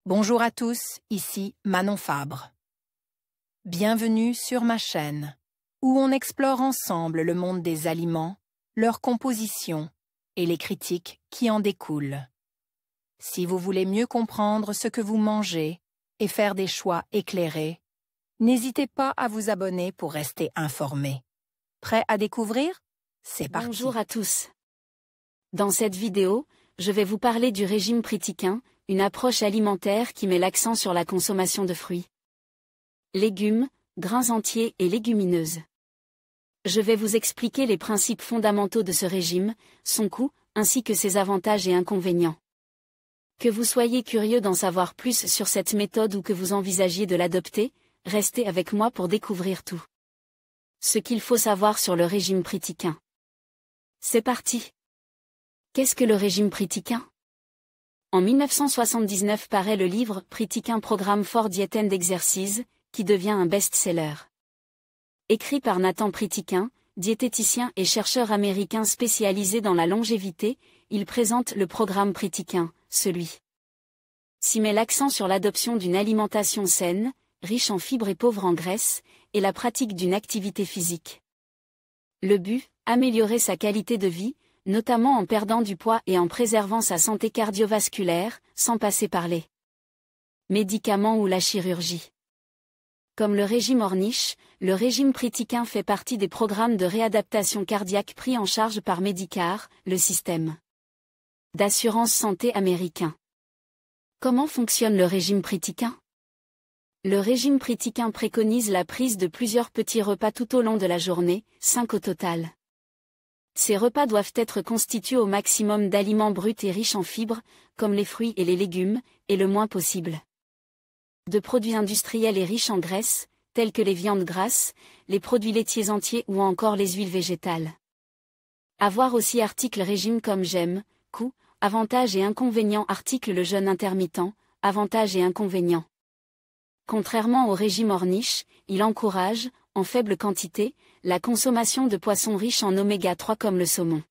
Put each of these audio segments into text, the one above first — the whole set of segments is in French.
Bonjour à tous, ici Manon Fabre. Bienvenue sur ma chaîne, où on explore ensemble le monde des aliments, leur composition et les critiques qui en découlent. Si vous voulez mieux comprendre ce que vous mangez et faire des choix éclairés, n'hésitez pas à vous abonner pour rester informé. Prêt à découvrir? C'est parti. Bonjour à tous. Dans cette vidéo, je vais vous parler du régime Pritikin, une approche alimentaire qui met l'accent sur la consommation de fruits, légumes, grains entiers et légumineuses. Je vais vous expliquer les principes fondamentaux de ce régime, son coût, ainsi que ses avantages et inconvénients. Que vous soyez curieux d'en savoir plus sur cette méthode ou que vous envisagiez de l'adopter, restez avec moi pour découvrir tout. Ce qu'il faut savoir sur le régime Pritikin. C'est parti. Qu'est-ce que le régime Pritikin ? En 1979 paraît le livre Pritikin Programme for Diet and Exercise, qui devient un best-seller. Écrit par Nathan Pritikin, diététicien et chercheur américain spécialisé dans la longévité, il présente le programme Pritikin, celui-ci met l'accent sur l'adoption d'une alimentation saine, riche en fibres et pauvre en graisse, et la pratique d'une activité physique. Le but, améliorer sa qualité de vie, notamment en perdant du poids et en préservant sa santé cardiovasculaire, sans passer par les médicaments ou la chirurgie. Comme le régime Ornish, le régime Pritikin fait partie des programmes de réadaptation cardiaque pris en charge par Medicare, le système d'assurance santé américain. Comment fonctionne le régime Pritikin ? Le régime Pritikin préconise la prise de plusieurs petits repas tout au long de la journée, 5 au total. Ces repas doivent être constitués au maximum d'aliments bruts et riches en fibres, comme les fruits et les légumes, et le moins possible de produits industriels et riches en graisse, tels que les viandes grasses, les produits laitiers entiers ou encore les huiles végétales. À voir aussi article régime comme j'aime, coûts, avantages et inconvénients. Article le jeûne intermittent, avantages et inconvénients. Contrairement au régime Ornish, il encourage, en faible quantité, la consommation de poissons riches en oméga 3 comme le saumon.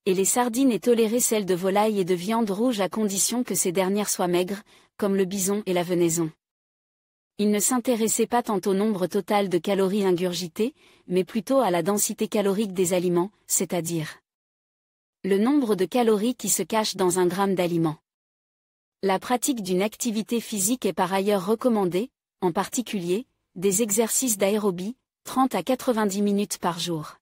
Et les sardines et tolérer celles de volaille et de viande rouge à condition que ces dernières soient maigres, comme le bison et la venaison. Il ne s'intéressait pas tant au nombre total de calories ingurgitées, mais plutôt à la densité calorique des aliments, c'est-à-dire le nombre de calories qui se cachent dans un gramme d'aliment. La pratique d'une activité physique est par ailleurs recommandée, en particulier, des exercices d'aérobie, 30 à 90 minutes par jour.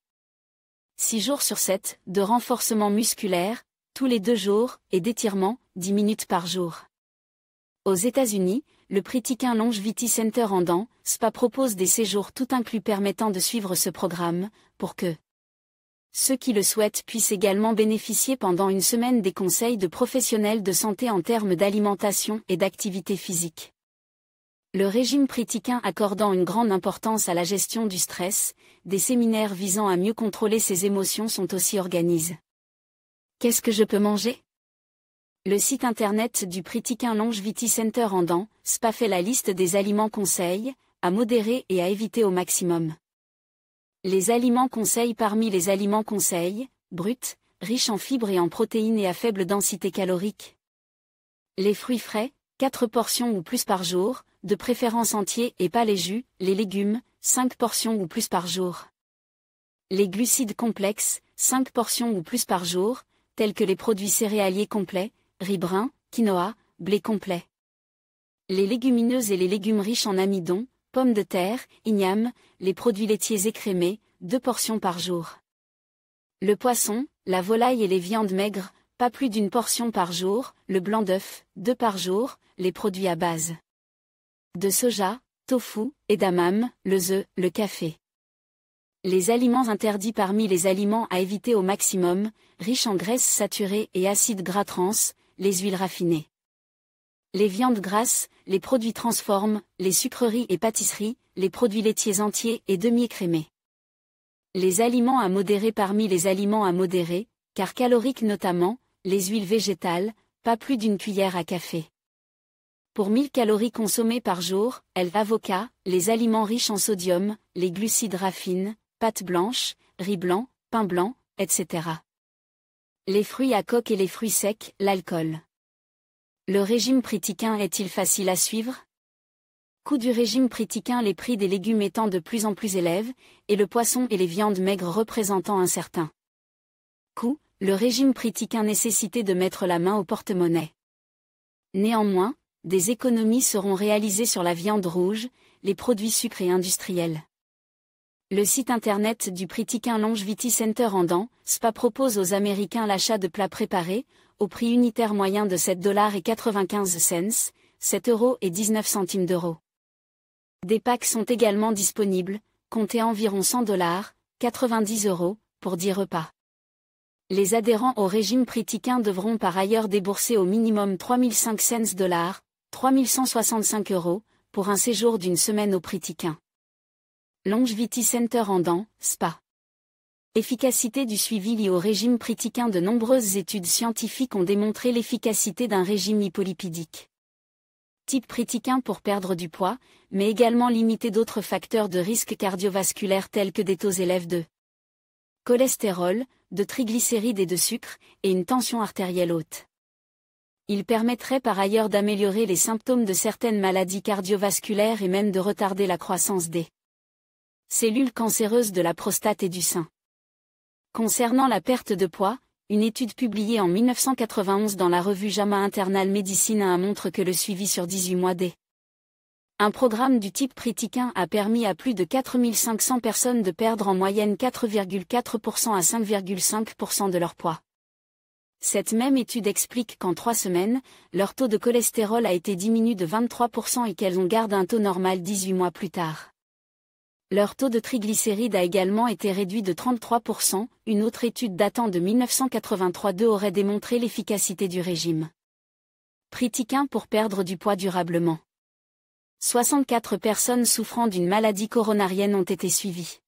6 jours sur 7, de renforcement musculaire, tous les 2 jours, et d'étirement, 10 minutes par jour. Aux États-Unis, le Pritikin Longevity Center en dents, SPA propose des séjours tout inclus permettant de suivre ce programme, pour que ceux qui le souhaitent puissent également bénéficier pendant une semaine des conseils de professionnels de santé en termes d'alimentation et d'activité physique. Le régime Pritikin accordant une grande importance à la gestion du stress, des séminaires visant à mieux contrôler ses émotions sont aussi organisés. Qu'est-ce que je peux manger ? Le site internet du Pritikin Longevity Center en dents, SPA fait la liste des aliments conseils, à modérer et à éviter au maximum. Les aliments conseils. Parmi les aliments conseils, bruts, riches en fibres et en protéines et à faible densité calorique. Les fruits frais, 4 portions ou plus par jour, de préférence entiers et pas les jus, les légumes, 5 portions ou plus par jour. Les glucides complexes, 5 portions ou plus par jour, tels que les produits céréaliers complets, riz brun, quinoa, blé complet. Les légumineuses et les légumes riches en amidon, pommes de terre, ignames, les produits laitiers écrémés, 2 portions par jour. Le poisson, la volaille et les viandes maigres, pas plus d'une portion par jour, le blanc d'œuf, 2 par jour, les produits à base de soja, tofu, edamame, le œuf, le café. Les aliments interdits. Parmi les aliments à éviter au maximum, riches en graisses saturées et acides gras trans, les huiles raffinées. Les viandes grasses, les produits transformes, les sucreries et pâtisseries, les produits laitiers entiers et demi-écrémés. Les aliments à modérer. Parmi les aliments à modérer, car caloriques notamment, les huiles végétales, pas plus d'une cuillère à café. Pour 1000 calories consommées par jour, l'avocat, les aliments riches en sodium, les glucides raffines, pâtes blanches, riz blanc, pain blanc, etc. Les fruits à coque et les fruits secs, l'alcool. Le régime pritiquin est-il facile à suivre? Coût du régime pritiquin: les prix des légumes étant de plus en plus élevés, et le poisson et les viandes maigres représentant un certain coût, le régime pritiquin nécessitait de mettre la main au porte-monnaie. Néanmoins, des économies seront réalisées sur la viande rouge, les produits sucrés industriels. Le site internet du Pritiquin Longevity Center en Dents, Spa propose aux Américains l'achat de plats préparés, au prix unitaire moyen de $7,95, 7,19 €. Des packs sont également disponibles, comptez environ $100, 90 €, pour 10 repas. Les adhérents au régime pritiquin devront par ailleurs débourser au minimum $3,500, 3 165 €, pour un séjour d'une semaine au Pritiquin Longevity Center en Dents, Spa. Efficacité du suivi lié au régime pritiquin: de nombreuses études scientifiques ont démontré l'efficacité d'un régime hypolipidique type pritiquin pour perdre du poids, mais également limiter d'autres facteurs de risque cardiovasculaire tels que des taux élevés de cholestérol, de triglycérides et de sucre, et une tension artérielle haute. Il permettrait par ailleurs d'améliorer les symptômes de certaines maladies cardiovasculaires et même de retarder la croissance des cellules cancéreuses de la prostate et du sein. Concernant la perte de poids, une étude publiée en 1991 dans la revue JAMA Internal Medicine montre que le suivi sur 18 mois un programme du type pritiquin a permis à plus de 4500 personnes de perdre en moyenne 4,4% à 5,5% de leur poids. Cette même étude explique qu'en 3 semaines, leur taux de cholestérol a été diminué de 23% et qu'elles ont gardé un taux normal 18 mois plus tard. Leur taux de triglycérides a également été réduit de 33%, une autre étude datant de 1983 aurait démontré l'efficacité du régime pritiquin pour perdre du poids durablement. 64 personnes souffrant d'une maladie coronarienne ont été suivies.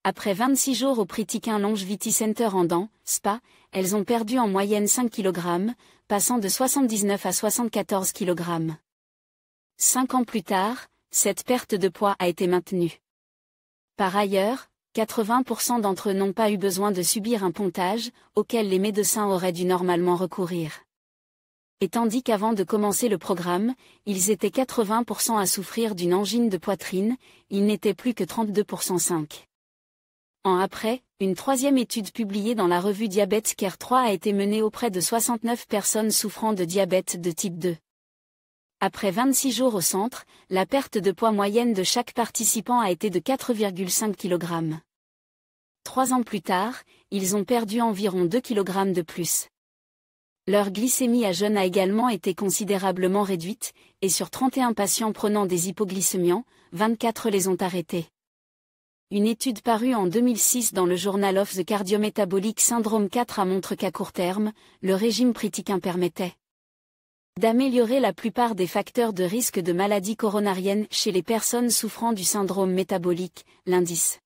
Après 26 jours au Pritiquin Longevity Center en Dents, Spa, elles ont perdu en moyenne 5 kg, passant de 79 à 74 kg. 5 ans plus tard, cette perte de poids a été maintenue. Par ailleurs, 80% d'entre eux n'ont pas eu besoin de subir un pontage, auquel les médecins auraient dû normalement recourir. Et tandis qu'avant de commencer le programme, ils étaient 80% à souffrir d'une angine de poitrine, ils n'étaient plus que 32%. 5 ans après, une troisième étude publiée dans la revue Diabetes Care 3 a été menée auprès de 69 personnes souffrant de diabète de type 2. Après 26 jours au centre, la perte de poids moyenne de chaque participant a été de 4,5 kg. 3 ans plus tard, ils ont perdu environ 2 kg de plus. Leur glycémie à jeûne a également été considérablement réduite, et sur 31 patients prenant des hypoglycémiants, 24 les ont arrêtés. Une étude parue en 2006 dans le Journal of the Cardiometabolic Syndrome 4 montre qu'à court terme, le régime pritiquin permettait d'améliorer la plupart des facteurs de risque de maladie coronarienne chez les personnes souffrant du syndrome métabolique. L'indice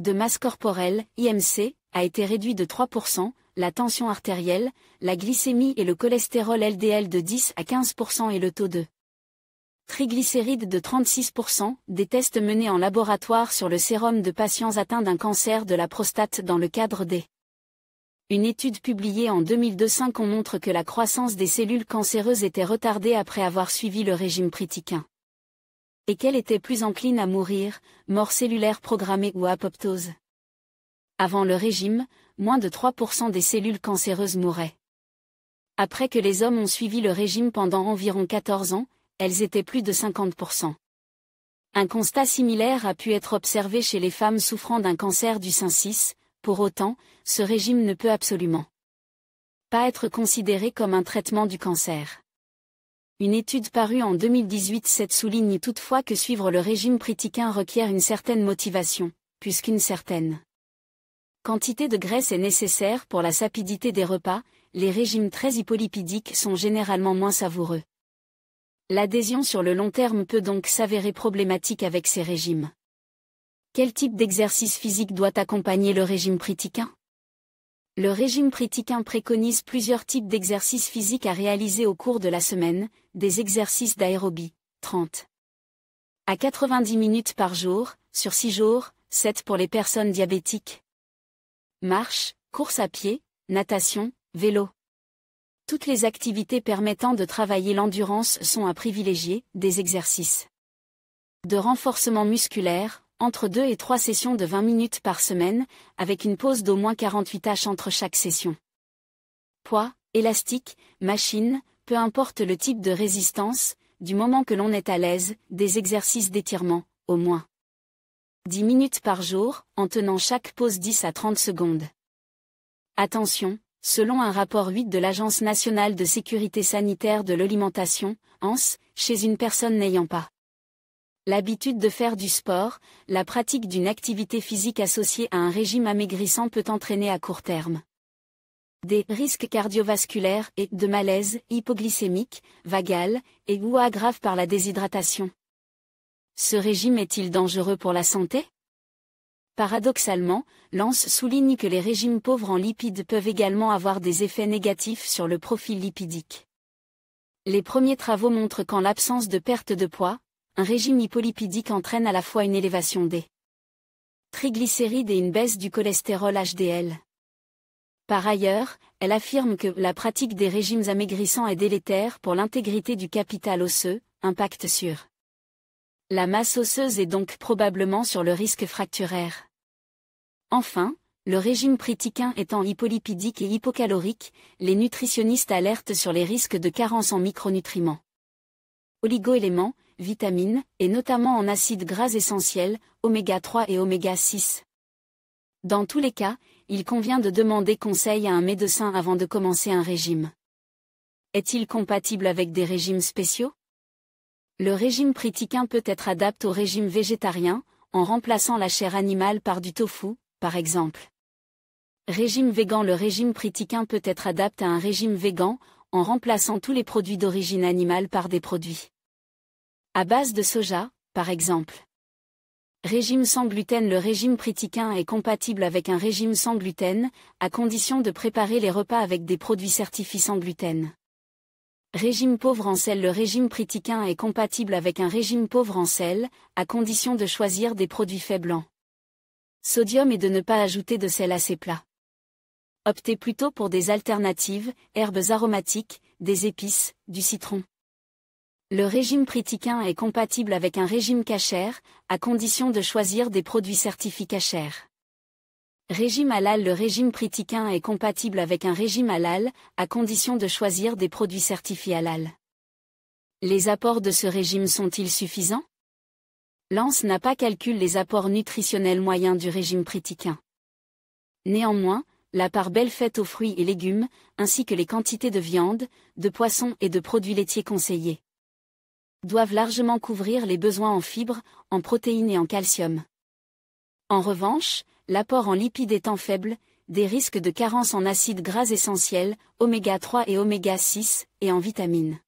de masse corporelle, IMC, a été réduit de 3%, la tension artérielle, la glycémie et le cholestérol LDL de 10 à 15% et le taux de triglycérides de 36%, des tests menés en laboratoire sur le sérum de patients atteints d'un cancer de la prostate dans le cadre des Une étude publiée en 2002 montre que la croissance des cellules cancéreuses était retardée après avoir suivi le régime pritiquin. Et qu'elle était plus encline à mourir, mort cellulaire programmée ou apoptose. Avant le régime, moins de 3% des cellules cancéreuses mouraient. Après que les hommes ont suivi le régime pendant environ 14 ans, elles étaient plus de 50%. Un constat similaire a pu être observé chez les femmes souffrant d'un cancer du sein 6. Pour autant, ce régime ne peut absolument pas être considéré comme un traitement du cancer. Une étude parue en 2018 souligne toutefois que suivre le régime pritiquin requiert une certaine motivation, puisqu'une certaine quantité de graisse est nécessaire pour la sapidité des repas, les régimes très hypolipidiques sont généralement moins savoureux. L'adhésion sur le long terme peut donc s'avérer problématique avec ces régimes. Quel type d'exercice physique doit accompagner le régime pritiquin? Le régime pritiquin préconise plusieurs types d'exercices physiques à réaliser au cours de la semaine, des exercices d'aérobie, 30 à 90 minutes par jour, sur 6 jours, 7 pour les personnes diabétiques. Marche, course à pied, natation, vélo. Toutes les activités permettant de travailler l'endurance sont à privilégier, des exercices de renforcement musculaire, entre 2 et 3 sessions de 20 minutes par semaine, avec une pause d'au moins 48 tâches entre chaque session. Poids, élastique, machine, peu importe le type de résistance, du moment que l'on est à l'aise, des exercices d'étirement, au moins 10 minutes par jour, en tenant chaque pause 10 à 30 secondes. Attention, selon un rapport 8 de l'Agence nationale de sécurité sanitaire de l'alimentation, ANS, chez une personne n'ayant pas l'habitude de faire du sport, la pratique d'une activité physique associée à un régime amaigrissant peut entraîner à court terme des risques cardiovasculaires et de malaise hypoglycémique, vagal, et ou aggrave par la déshydratation. Ce régime est-il dangereux pour la santé? Paradoxalement, Lance souligne que les régimes pauvres en lipides peuvent également avoir des effets négatifs sur le profil lipidique. Les premiers travaux montrent qu'en l'absence de perte de poids, un régime hypolipidique entraîne à la fois une élévation des triglycérides et une baisse du cholestérol HDL. Par ailleurs, elle affirme que la pratique des régimes amaigrissants est délétère pour l'intégrité du capital osseux, impact sur la masse osseuse et donc probablement sur le risque fracturaire. Enfin, le régime pritiquin étant hypolipidique et hypocalorique, les nutritionnistes alertent sur les risques de carence en micronutriments, oligoéléments, vitamines, et notamment en acides gras essentiels, oméga 3 et oméga 6. Dans tous les cas, il convient de demander conseil à un médecin avant de commencer un régime. Est-il compatible avec des régimes spéciaux? Le régime pritiquin peut être adapté au régime végétarien, en remplaçant la chair animale par du tofu, par exemple. Régime végan. Le régime pritiquin peut être adapté à un régime végan, en remplaçant tous les produits d'origine animale par des produits à base de soja, par exemple. Régime sans gluten. Le régime pritiquin est compatible avec un régime sans gluten, à condition de préparer les repas avec des produits certifiés sans gluten. Régime pauvre en sel. Le régime pritiquin est compatible avec un régime pauvre en sel, à condition de choisir des produits faibles en sodium et de ne pas ajouter de sel à ses plats. Optez plutôt pour des alternatives, herbes aromatiques, des épices, du citron. Le régime pritiquin est compatible avec un régime cachère, à condition de choisir des produits certifiés cachère. Régime halal. Le régime pritiquin est compatible avec un régime halal, à condition de choisir des produits certifiés halal. Les apports de ce régime sont-ils suffisants? Lance n'a pas calculé les apports nutritionnels moyens du régime pritiquin. Néanmoins, la part belle faite aux fruits et légumes, ainsi que les quantités de viande, de poisson et de produits laitiers conseillés, doivent largement couvrir les besoins en fibres, en protéines et en calcium. En revanche, l'apport en lipides étant faible, des risques de carence en acides gras essentiels, oméga 3 et oméga 6, et en vitamines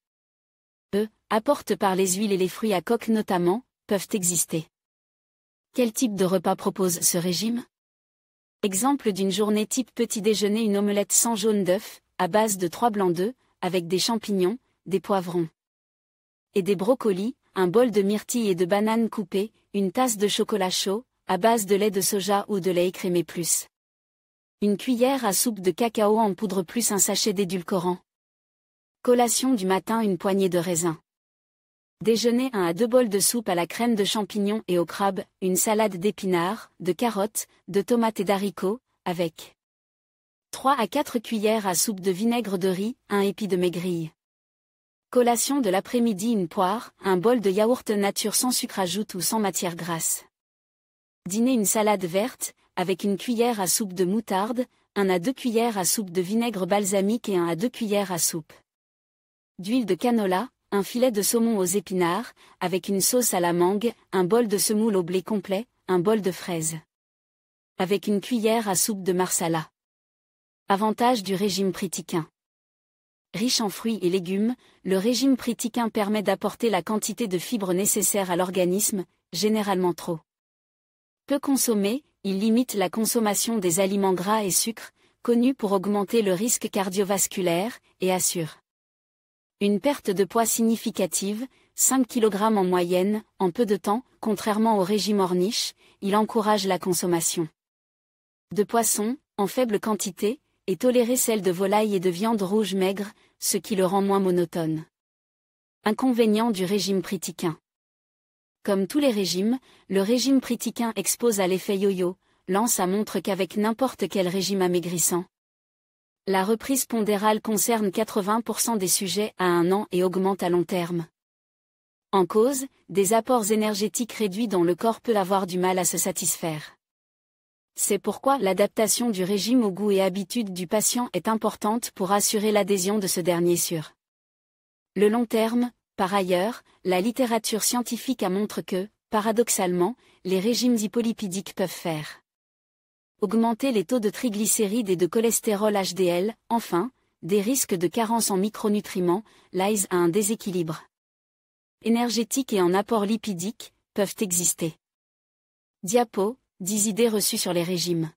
E, apportés par les huiles et les fruits à coque notamment, peuvent exister. Quel type de repas propose ce régime? Exemple d'une journée type petit déjeuner: une omelette sans jaune d'œuf, à base de 3 blancs d'œufs, avec des champignons, des poivrons et des brocolis, un bol de myrtilles et de bananes coupées, une tasse de chocolat chaud, à base de lait de soja ou de lait écrémé plus une cuillère à soupe de cacao en poudre plus un sachet d'édulcorant. Collation du matin: une poignée de raisins. Déjeuner: 1 à 2 bols de soupe à la crème de champignons et au crabe, une salade d'épinards, de carottes, de tomates et d'haricots, avec 3 à 4 cuillères à soupe de vinaigre de riz, un épi de maigriille. Collation de l'après-midi: une poire, un bol de yaourt nature sans sucre ajoute ou sans matière grasse. Dîner: une salade verte, avec une cuillère à soupe de moutarde, 1 à 2 cuillères à soupe de vinaigre balsamique et 1 à 2 cuillères à soupe d'huile de canola, un filet de saumon aux épinards, avec une sauce à la mangue, un bol de semoule au blé complet, un bol de fraises, avec une cuillère à soupe de marsala. Avantages du régime pritiquin. Riche en fruits et légumes, le régime pritiquin permet d'apporter la quantité de fibres nécessaire à l'organisme, généralement trop peu consommé. Il limite la consommation des aliments gras et sucres, connus pour augmenter le risque cardiovasculaire, et assure une perte de poids significative, 5 kg en moyenne, en peu de temps. Contrairement au régime Ornish, il encourage la consommation de poissons, en faible quantité, et tolérer celle de volaille et de viande rouge maigre, ce qui le rend moins monotone. Inconvénients du régime pritiquin. Comme tous les régimes, le régime pritiquin expose à l'effet yo-yo, lance à montre qu'avec n'importe quel régime amaigrissant. La reprise pondérale concerne 80% des sujets à 1 an et augmente à long terme. En cause, des apports énergétiques réduits dont le corps peut avoir du mal à se satisfaire. C'est pourquoi l'adaptation du régime au goût et habitudes du patient est importante pour assurer l'adhésion de ce dernier sur le long terme. Par ailleurs, la littérature scientifique montre que, paradoxalement, les régimes hypolipidiques peuvent faire augmenter les taux de triglycérides et de cholestérol HDL. Enfin, des risques de carence en micronutriments, liés à un déséquilibre énergétique et en apport lipidique, peuvent exister. Diapo, 10 idées reçues sur les régimes.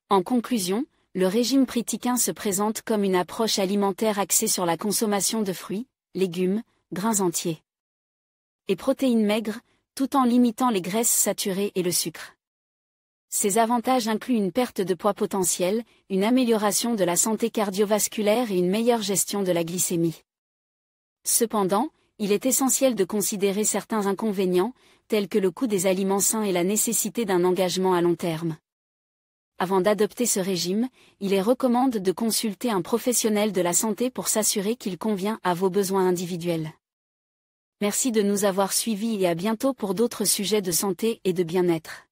En conclusion, le régime pritiquin se présente comme une approche alimentaire axée sur la consommation de fruits, légumes, grains entiers et protéines maigres, tout en limitant les graisses saturées et le sucre. Ces avantages incluent une perte de poids potentielle, une amélioration de la santé cardiovasculaire et une meilleure gestion de la glycémie. Cependant, il est essentiel de considérer certains inconvénients, tels que le coût des aliments sains et la nécessité d'un engagement à long terme. Avant d'adopter ce régime, il est recommandé de consulter un professionnel de la santé pour s'assurer qu'il convient à vos besoins individuels. Merci de nous avoir suivis et à bientôt pour d'autres sujets de santé et de bien-être.